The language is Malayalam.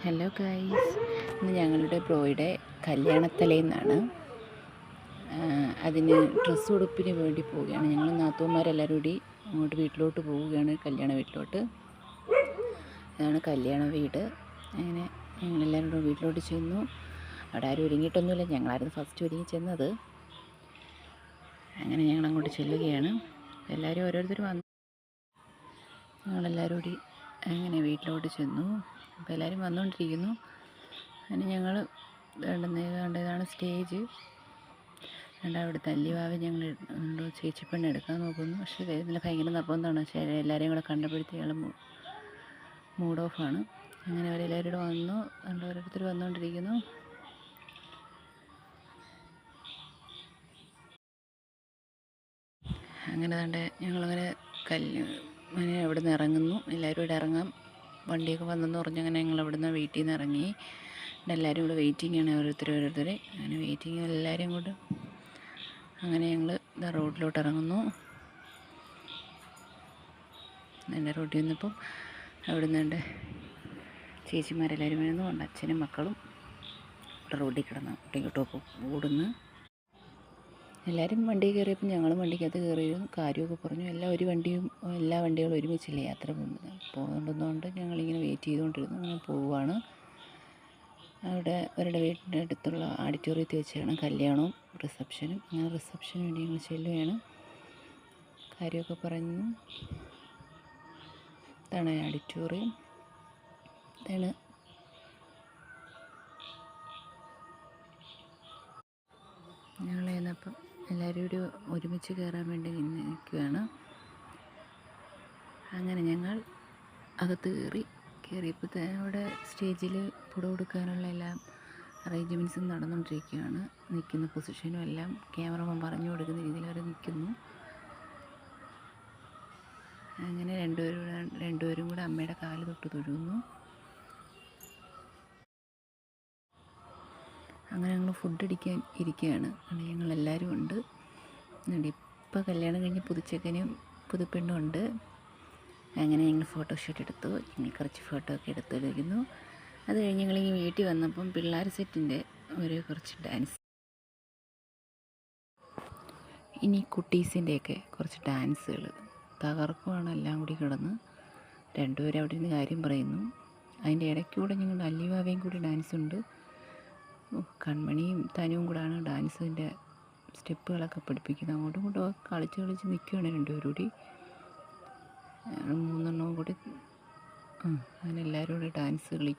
ഹലോ ഗൈസ്, ഇന്ന് ഞങ്ങളുടെ ബ്രോയുടെ കല്യാണത്തലേന്നാണ്. അതിന് ഡ്രസ്സ് ഉടുപ്പിന് വേണ്ടി പോവുകയാണ്. ഞങ്ങൾ നാത്തൂന്മാരെല്ലാവരും കൂടി അങ്ങോട്ട് വീട്ടിലോട്ട് പോവുകയാണ്, കല്യാണ വീട്ടിലോട്ട്. ഇതാണ് കല്യാണ വീട്. അങ്ങനെ ഞങ്ങളെല്ലാവരും കൂടി വീട്ടിലോട്ട് ചെന്നു. അവിടെ ആരും ഒരുങ്ങിയിട്ടൊന്നുമില്ല, ഞങ്ങളായിരുന്നു ഫസ്റ്റ് ഒരുങ്ങി ചെന്നത്. അങ്ങനെ ഞങ്ങൾ അങ്ങോട്ട് ചെല്ലുകയാണ്. എല്ലാവരും ഓരോരുത്തർ വന്നു. ഞങ്ങളെല്ലാവരും കൂടി അങ്ങനെ വീട്ടിലോട്ട് ചെന്നു. അപ്പോൾ എല്ലാവരും വന്നുകൊണ്ടിരിക്കുന്നു. അങ്ങനെ ഞങ്ങൾ ഇതാണ് സ്റ്റേജ്. അവിടെ തല്ലിവാവി ഞങ്ങൾ ചേച്ചിപ്പെണ്ണ് എടുക്കാൻ നോക്കുന്നു. പക്ഷേ ഇതിൽ ഭയങ്കര നിർബന്ധമാണ്. പക്ഷേ എല്ലാവരെയും കൂടെ കണ്ടപ്പോഴത്തേക്ക് അയാൾ മൂഡ് ഓഫാണ്. അങ്ങനെ അവരെല്ലാവരും കൂടെ വന്നു. ഓരോരുത്തർ വന്നുകൊണ്ടിരിക്കുന്നു. അങ്ങനെ ഞങ്ങളങ്ങനെ അങ്ങനെ അവിടെ നിന്ന് ഇറങ്ങുന്നു. എല്ലാവരും ഇവിടെ ഇറങ്ങാം, വണ്ടിയൊക്കെ വന്നെന്ന് പറഞ്ഞ് അങ്ങനെ ഞങ്ങൾ അവിടെ നിന്ന് വീട്ടിൽ നിന്ന് ഇറങ്ങി. എല്ലാവരും കൂടെ വെയിറ്റിംഗാണ്, ഓരോരുത്തർ. അങ്ങനെ വെയിറ്റിംഗ് എല്ലാവരും കൂടെ. അങ്ങനെ ഞങ്ങൾ റോഡിലോട്ട് ഇറങ്ങുന്നു. എൻ്റെ റോഡിൽ നിന്നപ്പം അവിടെ നിന്ന് ചേച്ചിമാരെല്ലാവരും വരുന്നു. കൊണ്ട് അച്ഛനും മക്കളും ഇവിടെ റോഡിൽ കിടന്നു ഇങ്ങോട്ടും ഓടുന്നു. എല്ലാവരും വണ്ടി കയറിയപ്പോൾ ഞങ്ങളും വണ്ടിക്കകത്ത് കയറിയിരുന്നു. കാര്യമൊക്കെ പറഞ്ഞു. എല്ലാ വണ്ടികളും ഒരുമിച്ചില്ല യാത്ര പോകുന്നുണ്ടെന്നുകൊണ്ട് ഞങ്ങളിങ്ങനെ വെയിറ്റ് ചെയ്തുകൊണ്ടിരുന്നു. അങ്ങനെ പോവുകയാണ്. അവിടെ അവരുടെ വീടിൻ്റെ അടുത്തുള്ള ഓഡിറ്റോറിയത്തിൽ വെച്ചാണ് കല്യാണവും റിസപ്ഷനും. അങ്ങനെ റിസപ്ഷന് വേണ്ടി ഞങ്ങൾ ചെല്ലുകയാണ്. കാര്യമൊക്കെ പറഞ്ഞു. ഇതാണ് ഓഡിറ്റോറിയം. ഇതാണ് ഞങ്ങൾ ചെന്നപ്പം എല്ലാവരും ഒരുമിച്ച് കയറാൻ വേണ്ടി നിൽക്കുകയാണ്. അങ്ങനെ ഞങ്ങൾ അകത്ത് കയറിയപ്പോൾ അവിടെ സ്റ്റേജിൽ പുട കൊടുക്കാനുള്ള എല്ലാ അറേഞ്ച്മെൻറ്റ്സും നടന്നുകൊണ്ടിരിക്കുകയാണ്. നിൽക്കുന്ന പൊസിഷനും എല്ലാം ക്യാമറമാൻ പറഞ്ഞു കൊടുക്കുന്ന രീതിയിൽ അവർ നിൽക്കുന്നു. അങ്ങനെ രണ്ടുപേരും കൂടെ അമ്മയുടെ കാല് തൊട്ട് തൊഴുന്നു. അങ്ങനെ ഞങ്ങൾ ഫുഡ് അടിക്കാൻ ഇരിക്കുകയാണ്. ഞങ്ങളെല്ലാവരും ഉണ്ട്. ഇപ്പോൾ കല്യാണം കഴിഞ്ഞ് പുതുച്ചെക്കനും പുതുപ്പെണ്ണും ഉണ്ട്. അങ്ങനെ ഞങ്ങൾ ഫോട്ടോഷൂട്ട് എടുത്തു. ഞങ്ങൾ കുറച്ച് ഫോട്ടോ ഒക്കെ എടുത്തിരിക്കുന്നു. അത് കഴിഞ്ഞ് ഞങ്ങളിങ്ങനെ വീട്ടിൽ വന്നപ്പം പിള്ളേർ സെറ്റിൻ്റെ കുറച്ച് ഡാൻസ്, ഇനി കുട്ടീസിൻ്റെയൊക്കെ കുറച്ച് ഡാൻസുകൾ തകർക്കുവാണ്. എല്ലാം കൂടി കിടന്ന് രണ്ടുപേരും അവിടെ നിന്ന് കാര്യം പറയുന്നു. അതിൻ്റെ ഇടയ്ക്കൂടെ ഞങ്ങൾ അല്ലിവാവയും കൂടി ഡാൻസ് ഉണ്ട്. കൺമണിയും തനുവും കൂടാണ് ഡാൻസിൻ്റെ സ്റ്റെപ്പുകളൊക്കെ പഠിപ്പിക്കുന്നത്. അങ്ങോട്ടും ഇങ്ങോട്ടും കളിച്ച് നിൽക്കുകയാണ് രണ്ടുപേരും കൂടി. 3 എണ്ണവും കൂടി അങ്ങനെ എല്ലാവരും കൂടി ഡാൻസ് കളിക്കും.